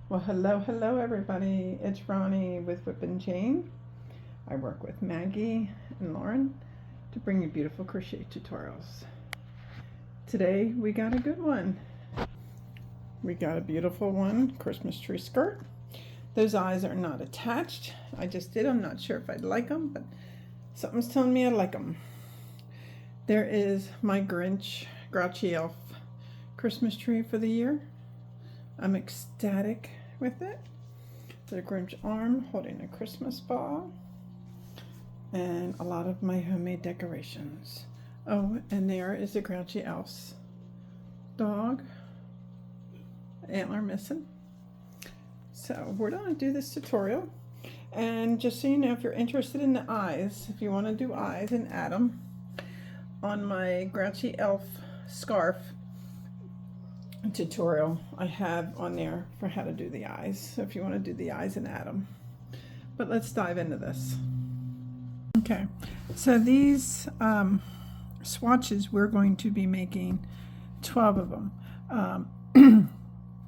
Well, hello everybody. It's Ronnie with Whip and Jane. I work with Maggie and Lauren to bring you beautiful crochet tutorials. Today we got a good one. We got a beautiful one, Christmas tree skirt. Those eyes are not attached. I just did them, not sure if I'd like them, but something's telling me I like them. There is my Grouchy elf Christmas tree for the year. I'm ecstatic with it. The Grinch arm holding a Christmas ball and a lot of my homemade decorations. Oh, and there is a Grouchy elf's dog, antler missing. So we're going to do this tutorial, and just so you know, if you're interested in the eyes, if you want to do eyes and add them on my Grouchy elf scarf tutorial, I have on there for how to do the eyes, so if you want to do the eyes and add them. But let's dive into this. Okay, so these swatches, we're going to be making 12 of them.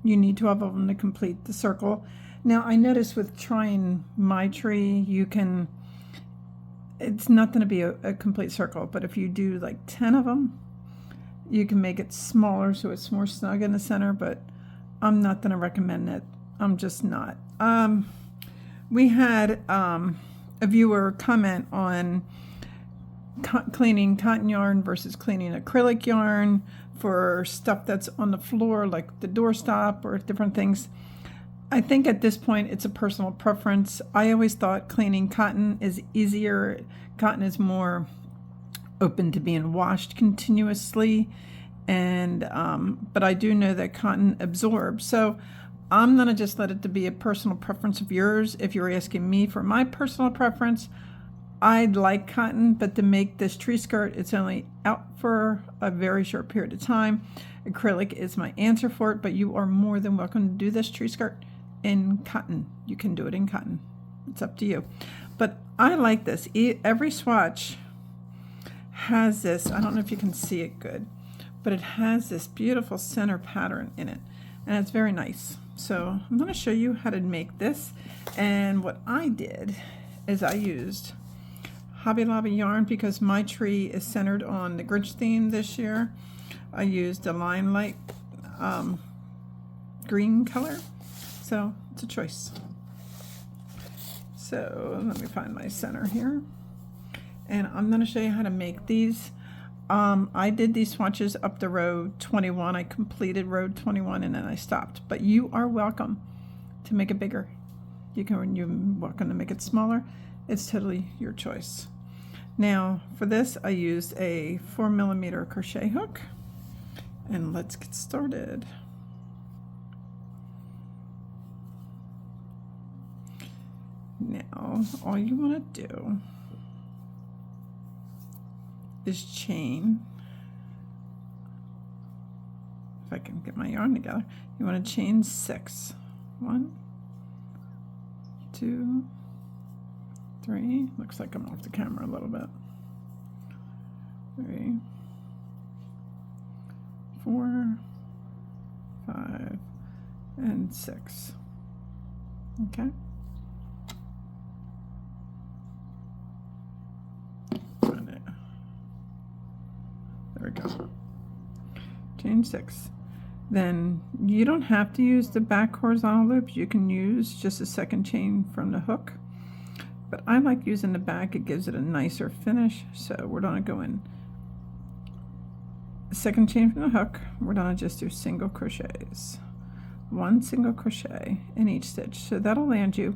You need 12 of them to complete the circle. Now I noticed with trying my tree, it's not going to be a complete circle, but if you do like 10 of them, you can make it smaller so it's more snug in the center, but I'm not going to recommend it. I'm just not. We had a viewer comment on cleaning cotton yarn versus cleaning acrylic yarn for stuff that's on the floor, like the doorstop or different things. I think at this point it's a personal preference. I always thought cleaning cotton is easier. Cotton is more open to being washed continuously, and but I do know that cotton absorbs, so I'm gonna just let it to be a personal preference of yours. If you're asking me for my personal preference, I'd like cotton, but to make this tree skirt, it's only out for a very short period of time. Acrylic is my answer for it, but you are more than welcome to do this tree skirt in cotton. You can do it in cotton, it's up to you. But I like this. Every swatch has this, I don't know if you can see it good, but it has this beautiful center pattern in it, and it's very nice. So I'm going to show you how to make this. And what I did is I used Hobby Lobby yarn because my tree is centered on the Grinch theme this year. I used a Limelight green color, so it's a choice. So let me find my center here. And I'm going to show you how to make these. I did these swatches up to row 21. I completed row 21 and then I stopped. But you are welcome to make it bigger. You're welcome to make it smaller. It's totally your choice. Now for this, I used a 4mm crochet hook. And let's get started. Now all you want to do is chain. If I can get my yarn together, you want to chain 6. 1, 2, 3. Looks like I'm off the camera a little bit. 3, 4, 5, and 6. Okay. There we go. Chain 6. Then you don't have to use the back horizontal loop. You can use just a second chain from the hook. But I like using the back. It gives it a nicer finish. So we're going to go in second chain from the hook. We're going to just do single crochets. 1 single crochet in each stitch. So that'll land you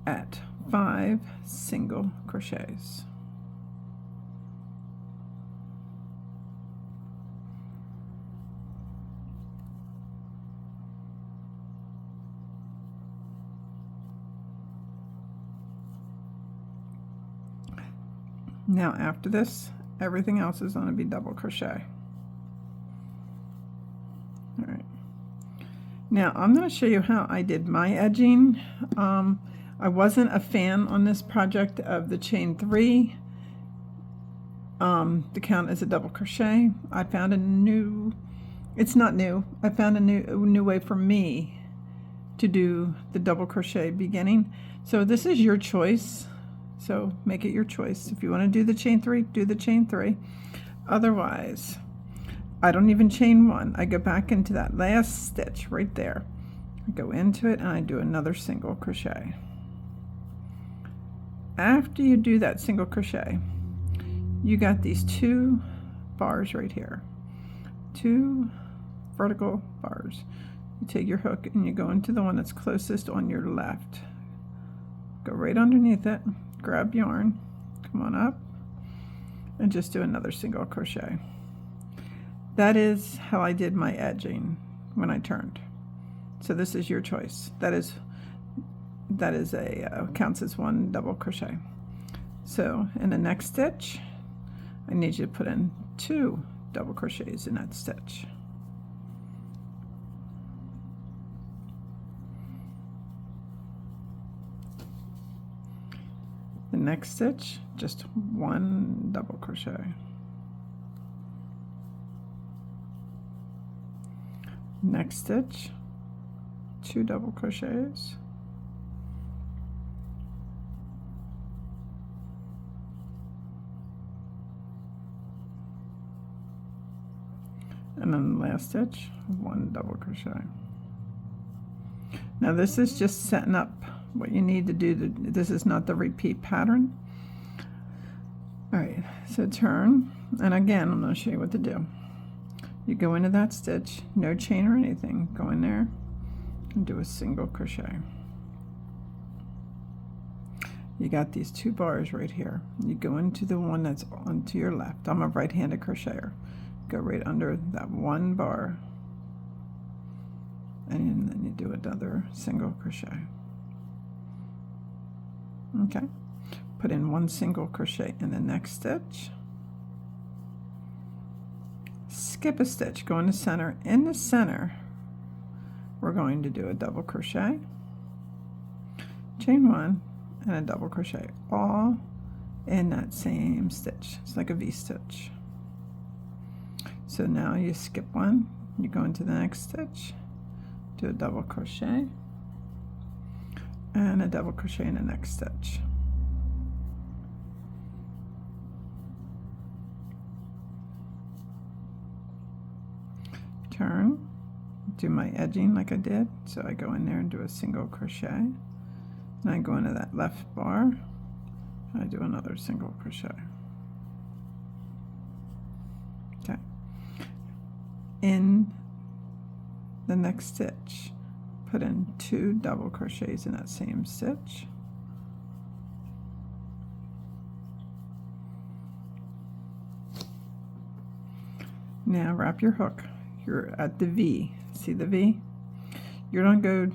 at 5 single crochets. Now after this, everything else is going to be double crochet. All right. Now I'm going to show you how I did my edging. I wasn't a fan on this project of the chain 3 to count as a double crochet. I found a new, it's not new, I found a new way for me to do the double crochet beginning. So this is your choice. So make it your choice. If you want to do the chain 3, do the chain 3. Otherwise, I don't even chain 1. I go back into that last stitch right there. I go into it and I do another single crochet. After you do that single crochet, you got these 2 bars right here. 2 vertical bars. You take your hook and you go into the one that's closest on your left. Go right underneath it, grab yarn, come on up, and just do another single crochet. That is how I did my edging when I turned. So this is your choice. That is a counts as 1 double crochet. So in the next stitch, I need you to put in 2 double crochets in that stitch. The next stitch, just 1 double crochet. Next stitch, 2 double crochets. And then the last stitch, 1 double crochet. Now this is just setting up what you need to do. This is not the repeat pattern. All right, so turn, and again, I'm going to show you what to do. You go into that stitch, no chain or anything, go in there and do a single crochet. You got these 2 bars right here. You go into the one that's onto your left. I'm a right-handed crocheter. Go right under that 1 bar, and then you do another single crochet. Okay, put in 1 single crochet in the next stitch, skip a stitch, go in the center. In the center, we're going to do a double crochet, chain 1, and a double crochet, all in that same stitch. It's like a V-stitch. So now you skip 1, you go into the next stitch, do a double crochet, and a double crochet in the next stitch. Turn, do my edging like I did. So I go in there and do a single crochet, and I go into that left bar, and I do another single crochet. Okay. In the next stitch, put in 2 double crochets in that same stitch. Now wrap your hook. You're at the V. See the V? You're going to go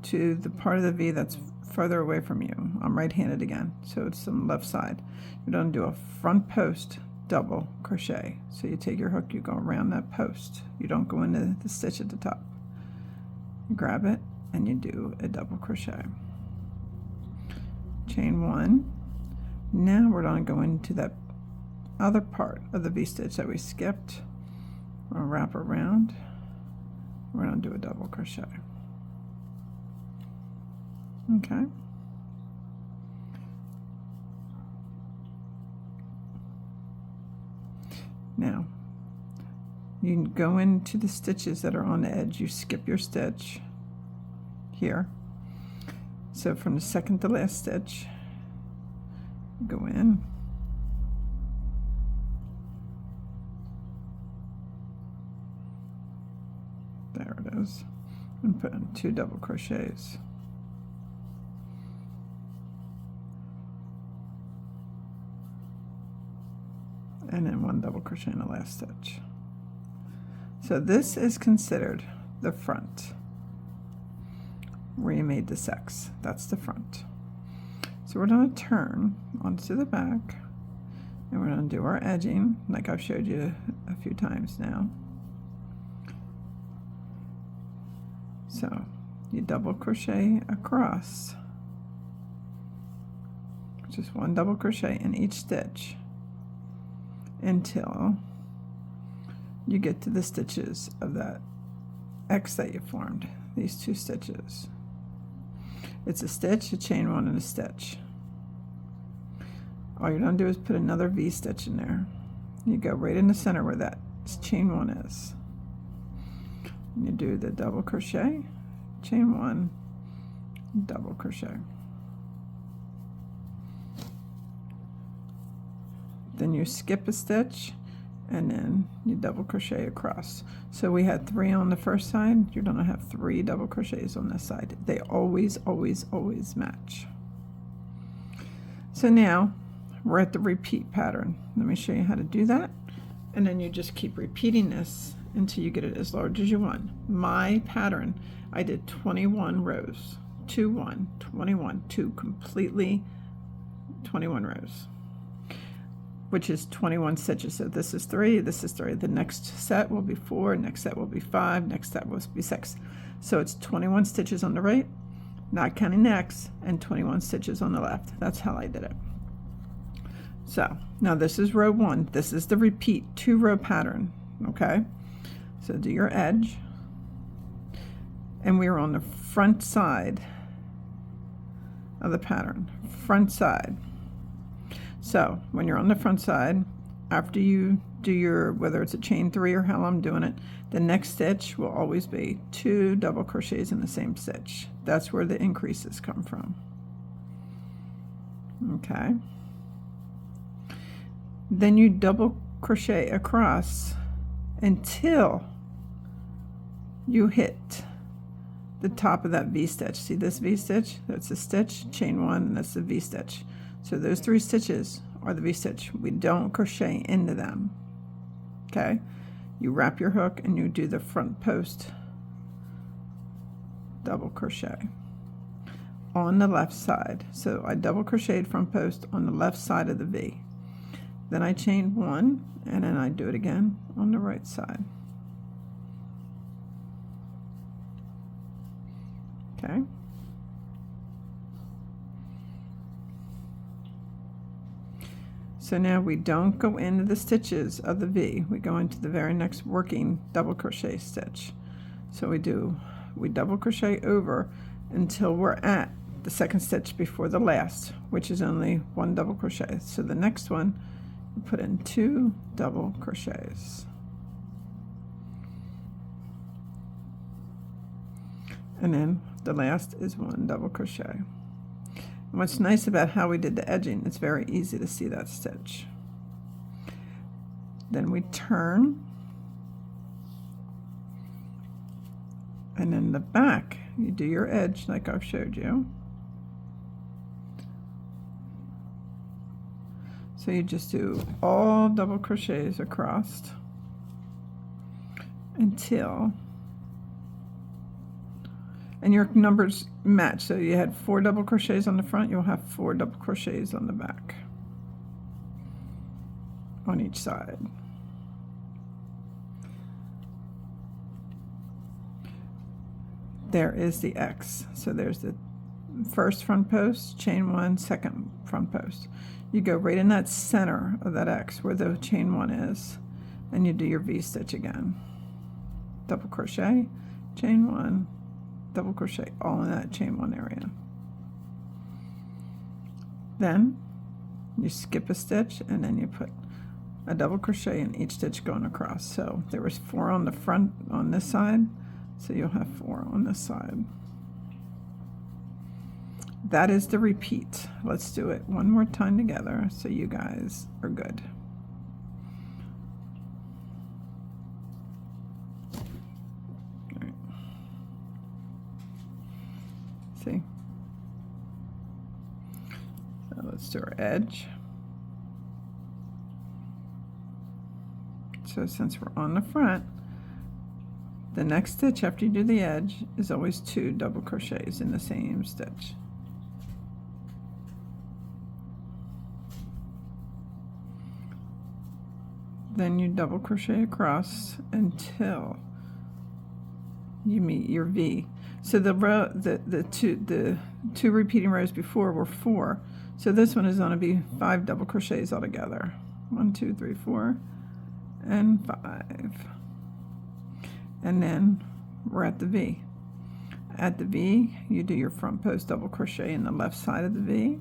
to the part of the V that's further away from you. I'm right-handed again, so it's on the left side. You're going to do a front post double crochet. So you take your hook, you go around that post. You don't go into the stitch at the top. You grab it and you do a double crochet. Chain 1. Now we're going to go into that other part of the V-stitch that we skipped. We're going to wrap around. We're going to do a double crochet. Okay. Now, you can go into the stitches that are on the edge. You skip your stitch here. So from the second to last stitch, go in. There it is. And put in 2 double crochets. And then 1 double crochet in the last stitch. So this is considered the front, where you made this X. That's the front. So we're going to turn onto the back, and we're going to do our edging like I've showed you a few times now. So you double crochet across, just 1 double crochet in each stitch until you get to the stitches of that X that you formed, these 2 stitches. It's a stitch, a chain 1, and a stitch. All you're going to do is put another V stitch in there. You go right in the center where that chain 1 is. And you do the double crochet, chain 1, double crochet. Then you skip a stitch and then you double crochet across. So we had 3 on the first side. You're going to have 3 double crochets on this side. They always, always, always match. So now we're at the repeat pattern. Let me show you how to do that. And then you just keep repeating this until you get it as large as you want. My pattern, I did 21 rows. 2, 1, 21, 2 completely 21 rows, which is 21 stitches. So this is 3, this is 3. The next set will be 4, next set will be 5, next set will be 6. So it's 21 stitches on the right, not counting the X, and 21 stitches on the left. That's how I did it. So now this is row 1. This is the repeat 2-row pattern, okay? So do your edge, and we are on the front side of the pattern, front side. So when you're on the front side, after you do your, whether it's a chain 3 or how I'm doing it, the next stitch will always be 2 double crochets in the same stitch. That's where the increases come from. Okay. Then you double crochet across until you hit the top of that V stitch. See this V stitch? That's a stitch, chain 1, and that's the V stitch. So those 3 stitches are the V stitch. We don't crochet into them. Okay? You wrap your hook and you do the front post double crochet on the left side. So I double crocheted front post on the left side of the V. Then I chain 1 and then I do it again on the right side. Okay. So now we don't go into the stitches of the V. We go into the very next working double crochet stitch. So we double crochet over until we're at the second stitch before the last, which is only 1 double crochet. So the next one, we put in 2 double crochets. And then the last is 1 double crochet. And what's nice about how we did the edging, it's very easy to see that stitch. Then we turn, and in the back you do your edge like I've showed you. So you just do all double crochets across until, and your numbers match. So you had 4 double crochets on the front, you'll have 4 double crochets on the back on each side. There is the X. So there's the first front post, chain 1, second front post. You go right in that center of that X where the chain 1 is, and you do your V stitch again. Double crochet, chain 1, double crochet, all in that chain 1 area. Then you skip a stitch and then you put a double crochet in each stitch going across. So there was 4 on the front on this side, so you'll have 4 on this side. That is the repeat. Let's do it one more time together so you guys are good. All right. See? So let's do our edge. So since we're on the front, the next stitch after you do the edge is always 2 double crochets in the same stitch. Then you double crochet across until you meet your V. So the row, the two repeating rows before were 4. So this one is going to be 5 double crochets altogether. 1, 2, 3, 4, and 5. And then we're at the V. at the V, you do your front post double crochet in the left side of the V,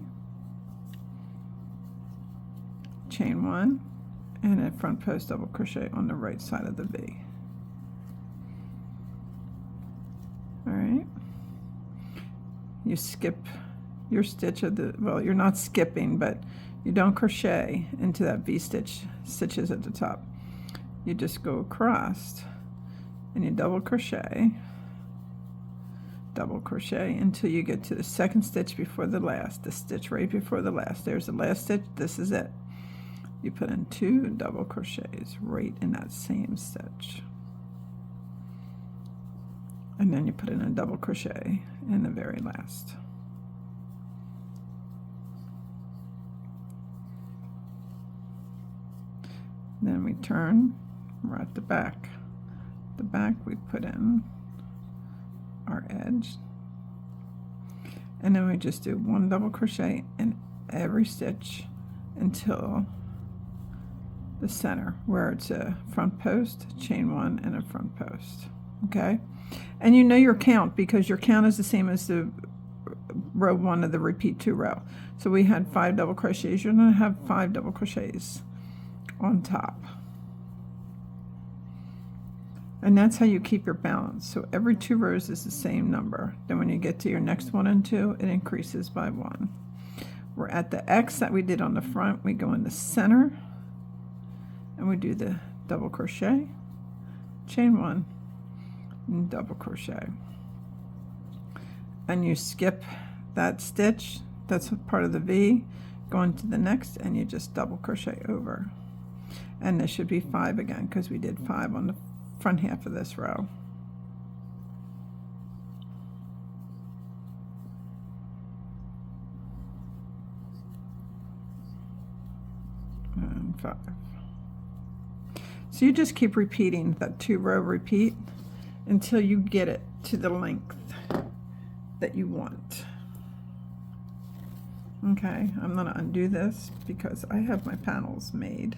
chain 1, and a front post double crochet on the right side of the V. All right, you skip your stitch of the, well, you're not skipping, but you don't crochet into that V stitches at the top. You just go across and you double crochet until you get to the second stitch before the last, the stitch right before the last. There's the last stitch, this is it. You put in 2 double crochets right in that same stitch. And then you put in a double crochet in the very last. Then we turn, we're at the back. The back we put in our edge, and then we just do 1 double crochet in every stitch until the center where it's a front post, chain 1, and a front post. Okay, and you know your count because your count is the same as the row 1 of the repeat 2 row. So we had 5 double crochets. You're going to have 5 double crochets on top. And that's how you keep your balance. So every 2 rows is the same number. Then when you get to your next 1 and 2, it increases by 1. We're at the X that we did on the front. We go in the center and we do the double crochet, chain 1, and double crochet. And you skip that stitch, that's part of the V, go into the next, and you just double crochet over. And this should be 5 again because we did 5 on the front half of this row. And 5. So you just keep repeating that 2 row repeat until you get it to the length that you want. Okay, I'm going to undo this because I have my panels made.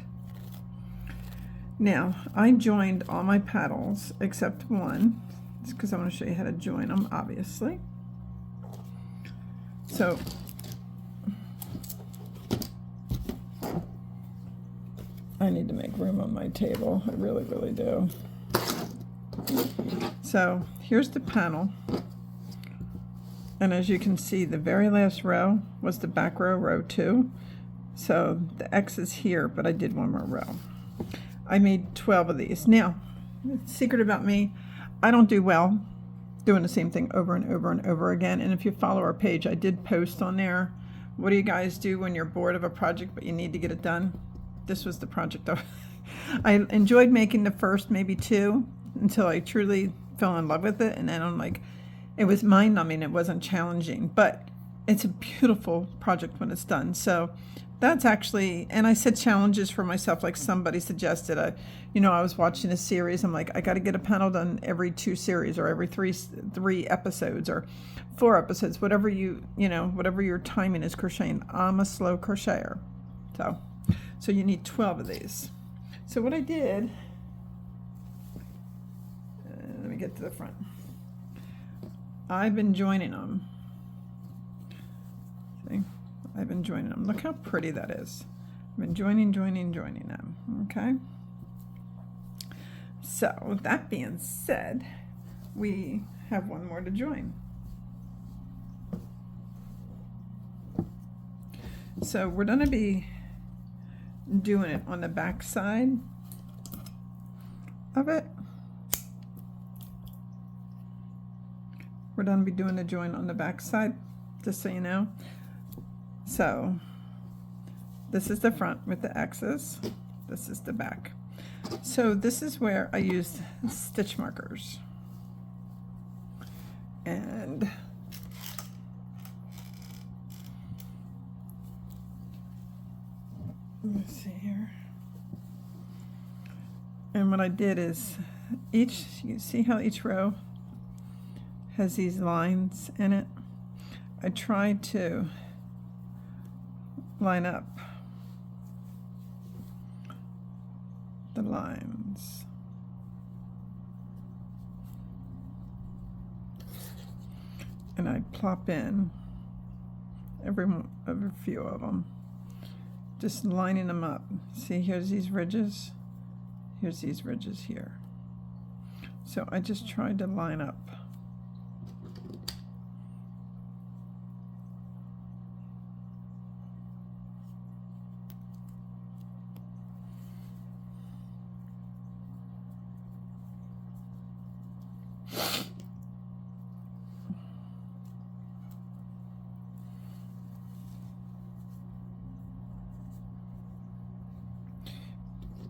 Now, I joined all my petals except one. It's because I want to show you how to join them, obviously. So, I need to make room on my table. I really, really do. So, here's the panel. And as you can see, the very last row was the back row, row 2. So, the X is here, but I did 1 more row. I made 12 of these. Now, the secret about me, I don't do well doing the same thing over and over and over again. And if you follow our page, I did post on there, what do you guys do when you're bored of a project but you need to get it done? This was the project. I enjoyed making the first maybe 2 until I truly fell in love with it. And then I'm like, it was mind-numbing. It wasn't challenging, but it's a beautiful project when it's done. So that's actually, and I set challenges for myself, like somebody suggested. I was watching a series. I'm like, I got to get a panel done every 2 series or every 3 episodes or 4 episodes, whatever whatever your timing is crocheting. I'm a slow crocheter. So you need 12 of these. So what I did, let me get to the front. I've been joining them. See? I've been joining them. Look how pretty that is. I've been joining them. Okay. So with that being said, we have 1 more to join. So we're going to be doing it on the back side of it. We're going to be doing the join on the back side, just so you know. So this is the front with the X's. This is the back. So this is where I used stitch markers. And let's see here. And what I did is you see how each row has these lines in it? I tried to line up the lines. and I plop in every few of them, just lining them up. See, here's these ridges, here's these ridges here. So I just tried to line up.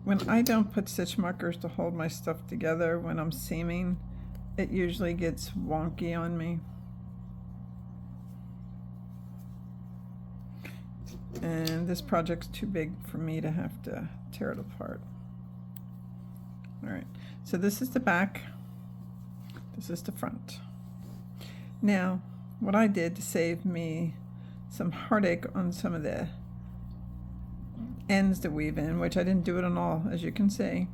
When I don't put stitch markers to hold my stuff together when I'm seaming, it usually gets wonky on me. And this project's too big for me to have to tear it apart. All right, so this is the back, this is the front. Now, what I did to save me some heartache on some of the ends to weave in, which I didn't do it on all, as you can see.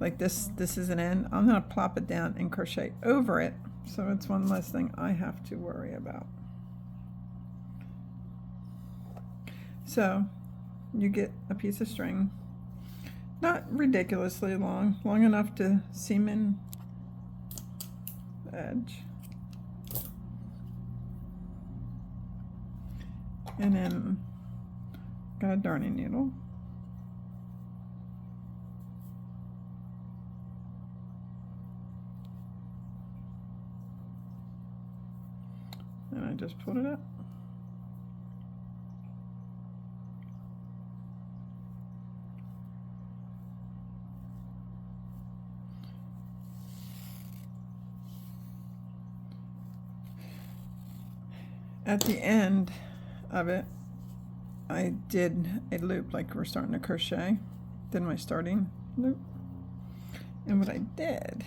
Like this is an end. I'm going to plop it down and crochet over it, so it's one less thing I have to worry about. So you get a piece of string, not ridiculously long, long enough to seam in the edge, and then got a darning needle. And I just pulled it up. At the end of it, I did a loop like we're starting to crochet, did my starting loop, and what I did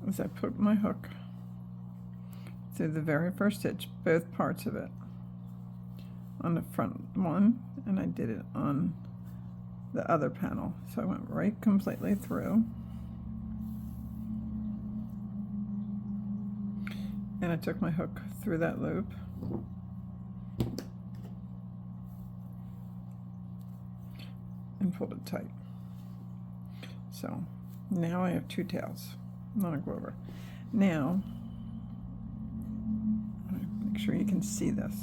is I put my hook through the very first stitch, both parts of it, on the front one, and I did it on the other panel. So I went right completely through, and I took my hook through that loop, and pulled it tight. So now I have two tails. I'm not gonna go over. Now, make sure you can see this.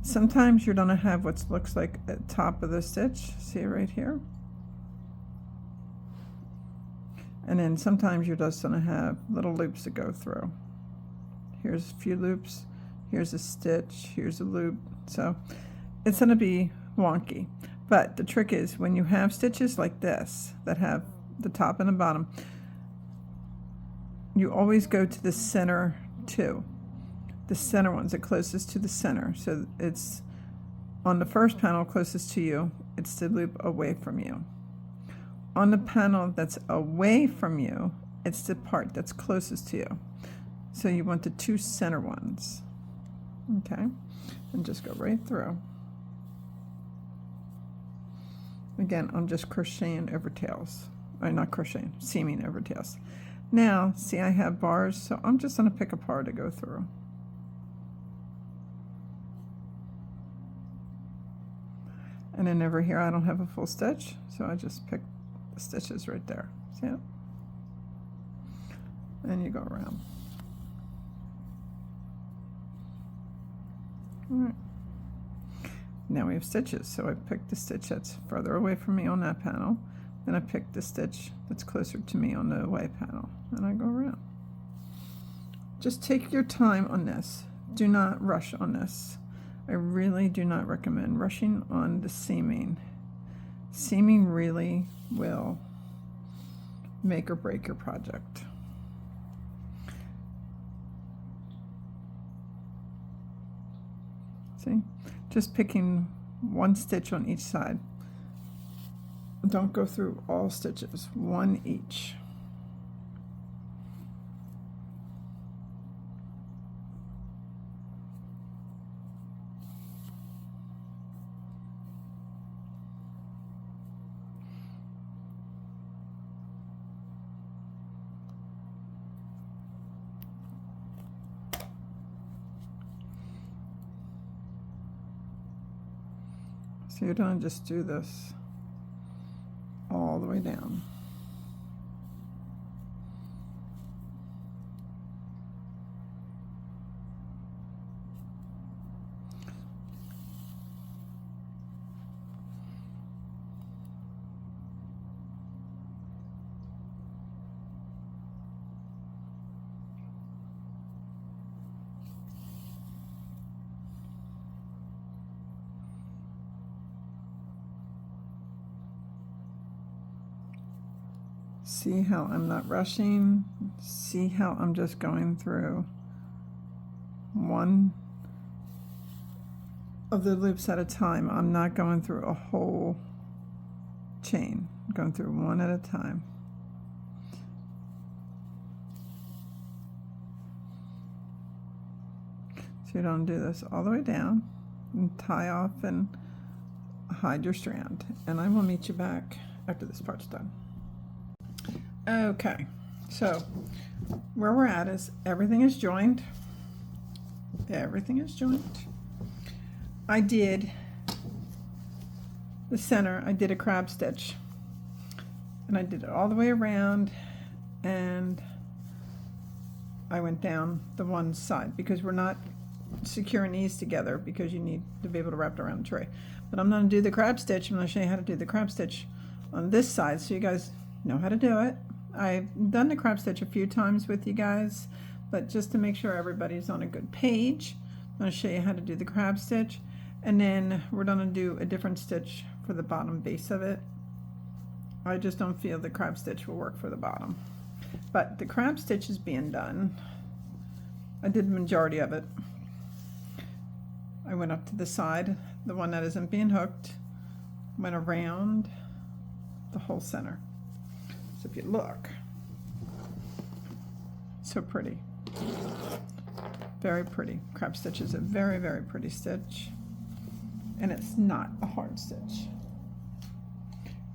Sometimes you're gonna have what looks like a top of the stitch. See it right here? And then sometimes you're just gonna have little loops to go through. Here's a few loops, here's a stitch, here's a loop. So it's gonna be wonky. But the trick is when you have stitches like this that have the top and the bottom, you always go to the center two. The center ones, the closest to the center. So it's on the first panel closest to you, it's the loop away from you. On the panel that's away from you, it's the part that's closest to you. So you want the two center ones. Okay, and just go right through. Again, I'm just crocheting over tails. Or not crocheting, seaming over tails. Now, see, I have bars, so I'm just going to pick a part to go through. And then over here, I don't have a full stitch, so I just pick the stitches right there. See it? And you go around. All right. Now we have stitches, so I picked the stitch that's further away from me on that panel, then I picked the stitch that's closer to me on the away panel, and I go around. Just take your time on this. Do not rush on this. I really do not recommend rushing on the seaming. Seaming really will make or break your project. See? Just picking one stitch on each side. Don't go through all stitches, one each. So you're going to just do this all the way down. See how I'm not rushing? See how I'm just going through one of the loops at a time. I'm not going through a whole chain. I'm going through one at a time. So you don't do this all the way down and tie off and hide your strand. And I will meet you back after this part's done. Okay, so where we're at is everything is joined. Everything is joined. I did the center, I did a crab stitch, and I did it all the way around, and I went down the one side because we're not securing these together because you need to be able to wrap it around the tray. But I'm going to do the crab stitch. I'm going to show you how to do the crab stitch on this side so you guys know how to do it. I've done the crab stitch a few times with you guys, but just to make sure everybody's on a good page, I'm going to show you how to do the crab stitch, and then we're going to do a different stitch for the bottom base of it. I just don't feel the crab stitch will work for the bottom, but the crab stitch is being done. I did the majority of it. I went up to the side, the one that isn't being hooked, went around the whole center. So if you look, so pretty, very pretty. Crab stitch is a very, very pretty stitch, and it's not a hard stitch.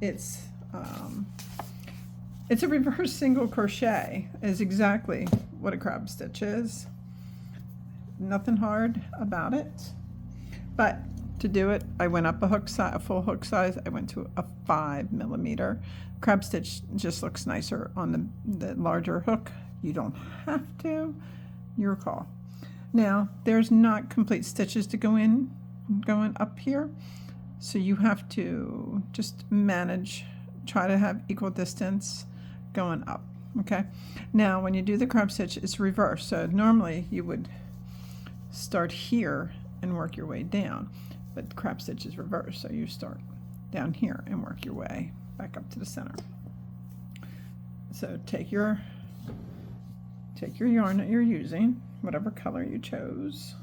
It's a reverse single crochet is exactly what a crab stitch is. Nothing hard about it, but to do it, I went up a full hook size. I went to a 5mm. Crab stitch just looks nicer on the larger hook. You don't have to, your call. Now, there's not complete stitches to going up here, so you have to just manage, try to have equal distance going up, okay? Now, when you do the crab stitch, it's reverse. So normally you would start here and work your way down, but the crab stitch is reversed, so you start down here and work your way back up to the center. So take your yarn that you're using, whatever color you chose,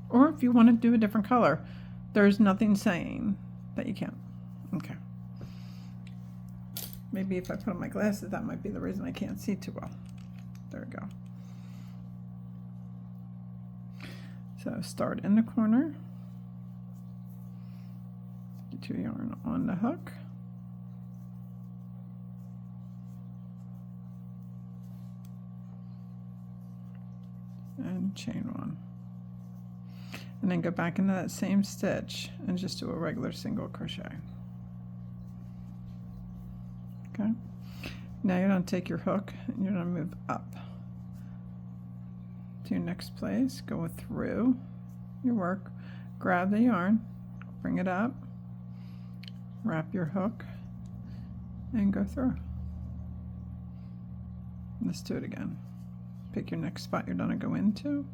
or if you want to do a different color, there's nothing saying that you can't. Okay, maybe if I put on my glasses, that might be the reason I can't see too well. There we go. So start in the corner, get your yarn on the hook, and chain one, and then go back into that same stitch and just do a regular single crochet. Okay, now you're going to take your hook and you're going to move up to your next place, go through your work, grab the yarn, bring it up, wrap your hook, and go through. Let's do it again. Pick your next spot you're going to go into,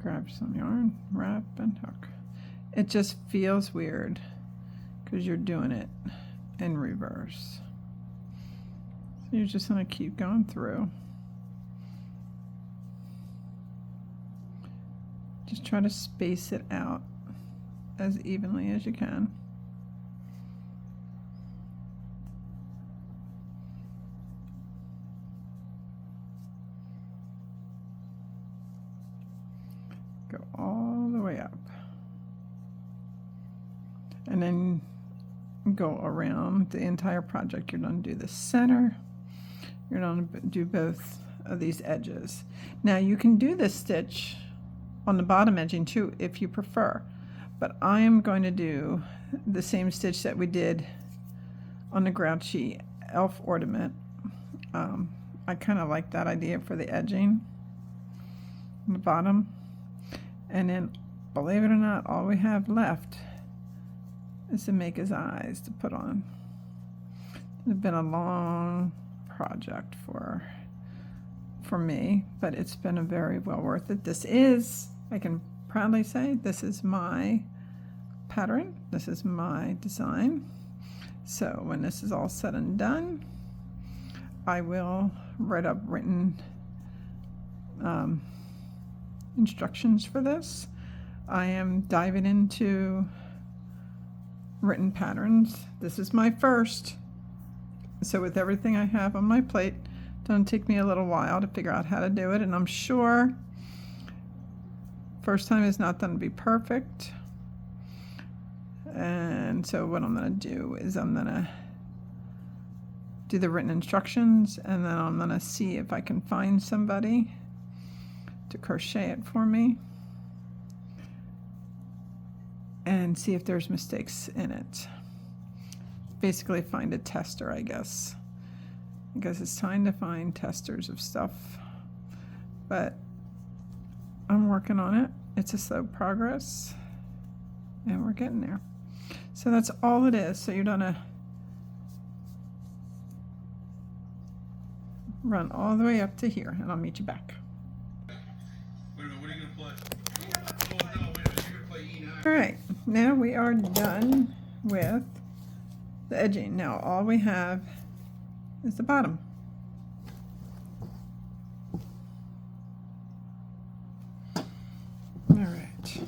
grab some yarn, wrap, and hook. It just feels weird because you're doing it in reverse. So you're just going to keep going through. Just try to space it out as evenly as you can. Go all the way up. And then go around the entire project. You're going to do the center. You're going to do both of these edges. Now you can do this stitch on the bottom edging too if you prefer, but I am going to do the same stitch that we did on the Grouchy elf ornament. I kind of like that idea for the edging on the bottom. And then, believe it or not, all we have left is to make his eyes to put on. It's been a long project for me, but it's been a very well worth it. This is, I can proudly say, this is my pattern. This is my design. So when this is all said and done, I will write up written instructions for this. I am diving into written patterns. This is my first. So with everything I have on my plate, it's going to take me a little while to figure out how to do it, and I'm sure first time is not going to be perfect. And so what I'm going to do is I'm going to do the written instructions, and then I'm going to see if I can find somebody to crochet it for me and see if there's mistakes in it. Basically find a tester, I guess. I guess it's time to find testers of stuff, but I'm working on it. It's a slow progress and we're getting there. So that's all it is. So you're gonna run all the way up to here and I'll meet you back. Wait a minute, what are you gonna play? Oh no, wait a minute, you're gonna play E9. All right, now we are done with the edging. Now all we have is the bottom. All right.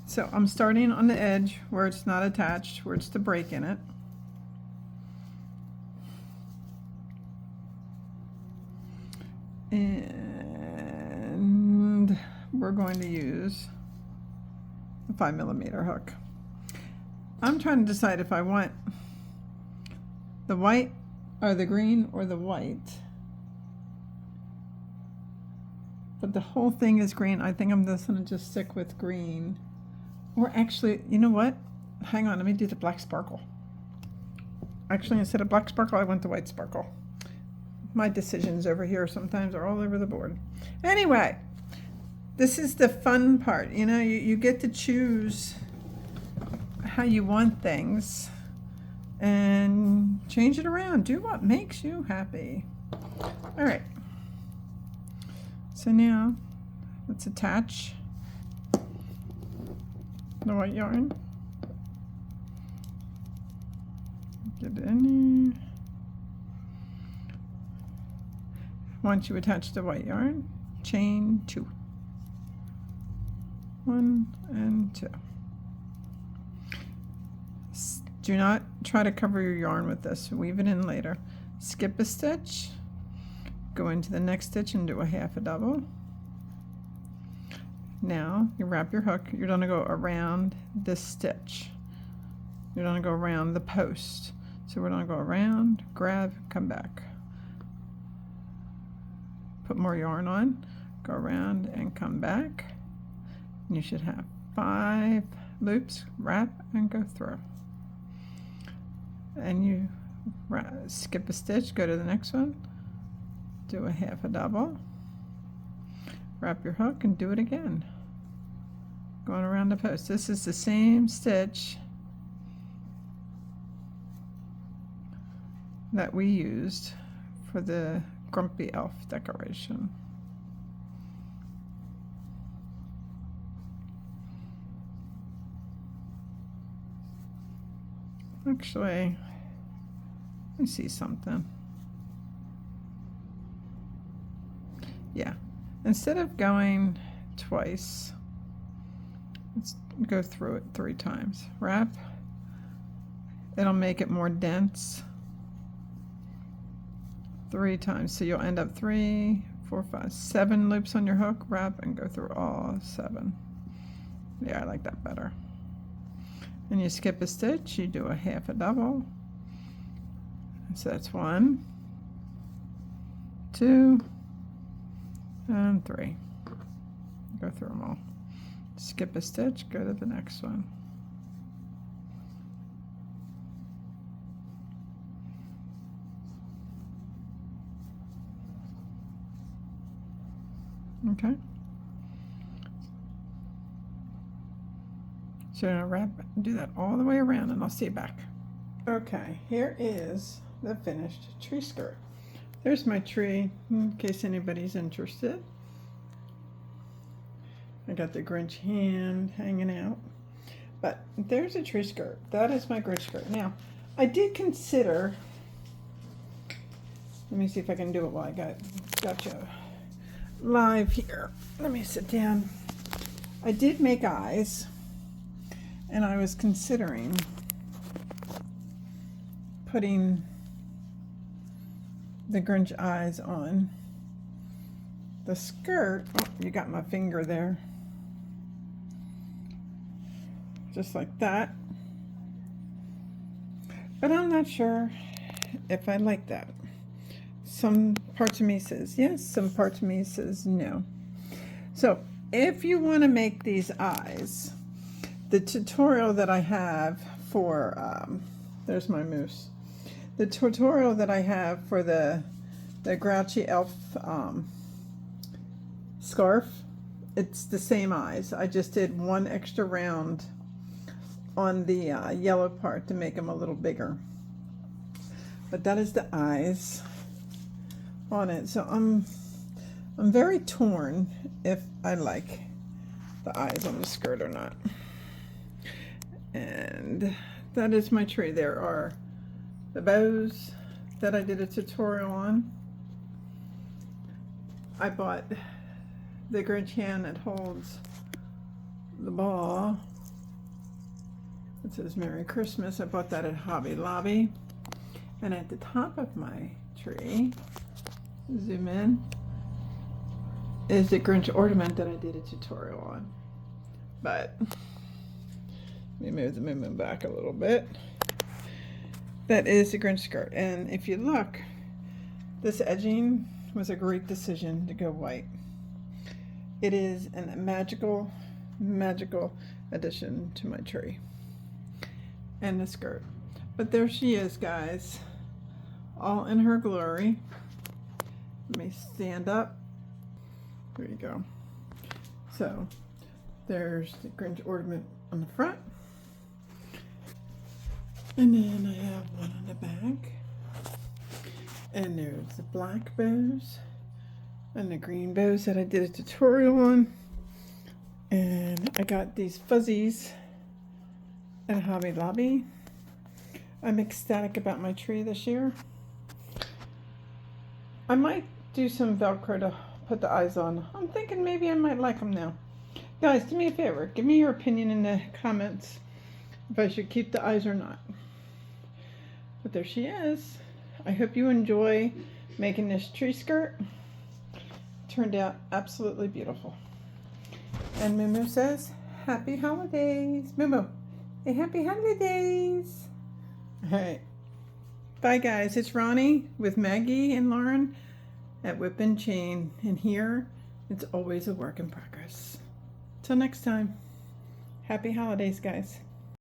So I'm starting on the edge where it's not attached, where it's the break in it. And we're going to use a 5mm hook. I'm trying to decide if I want the white or the green or the white. But the whole thing is green. I think I'm just going to stick with green. Or actually, you know what? Hang on, let me do the black sparkle. Actually, instead of black sparkle, I went the white sparkle. My decisions over here sometimes are all over the board. Anyway, this is the fun part. You know, you get to choose how you want things and change it around. Do what makes you happy. All right. So now let's attach the white yarn. Get it in there. Once you attach the white yarn, chain 2. 1 and 2. Do not try to cover your yarn with this. Weave it in later. Skip a stitch, go into the next stitch and do a half a double. Now you wrap your hook. You're going to go around this stitch. You're going to go around the post. So we're going to go around, grab, come back. Put more yarn on, go around and come back. And you should have 5 loops, wrap and go through. And you skip a stitch, go to the next one, do a half a double, wrap your hook and do it again. Going around the post. This is the same stitch that we used for the Grumpy Elf decoration. Actually, let me see something. Yeah, instead of going twice, let's go through it 3 times. Wrap. It'll make it more dense. 3 times, so you'll end up 3, 4, 5, 7 loops on your hook. Wrap and go through all 7. Yeah, I like that better. And you skip a stitch, you do a half a double. So that's 1, 2 and 3. Go through them all. Skip a stitch, go to the next one. Okay. So I'm gonna do that all the way around, and I'll see you back. Okay, here is the finished tree skirt. There's my tree, in case anybody's interested. I got the Grinch hand hanging out. But there's a tree skirt. That is my Grinch skirt. Now, I did consider, let me see if I can do it while I got you live here. Let me sit down. I did make eyes, and I was considering putting the Grinch eyes on the skirt. Oh, you got my finger there. Just like that. But I'm not sure if I like that. Some parts of me says yes, some parts of me says no. So if you want to make these eyes, the tutorial that I have for, there's my moose. The tutorial that I have for the Grouchy elf scarf, it's the same eyes. I just did one extra round on the yellow part to make them a little bigger. But that is the eyes on it. So I'm very torn if I like the eyes on the skirt or not. And that is my tree. There are the bows that I did a tutorial on. I bought the Grinch hand that holds the ball. It says Merry Christmas. I bought that at Hobby Lobby. And at the top of my tree, zoom in, is the Grinch ornament that I did a tutorial on. But let me move the movement back a little bit. That is the Grinch skirt. And if you look, this edging was a great decision to go white. It is a magical, magical addition to my tree. And the skirt. But there she is, guys, all in her glory. Let me stand up. There you go. So there's the Grinch ornament on the front, and then I have one on the back, and there's the black bows and the green bows that I did a tutorial on. And I got these fuzzies at Hobby Lobby. I'm ecstatic about my tree this year. I might do some Velcro to put the eyes on. I'm thinking maybe I might like them now. Guys, do me a favor. Give me your opinion in the comments if I should keep the eyes or not. But there she is. I hope you enjoy making this tree skirt. Turned out absolutely beautiful. And Mumu says, Happy Holidays. Mumu. Hey, happy holidays. All right. Bye, guys. It's Ronnie with Maggie and Lauren at Whip and Chain. And here, it's always a work in progress. Till next time. Happy holidays, guys.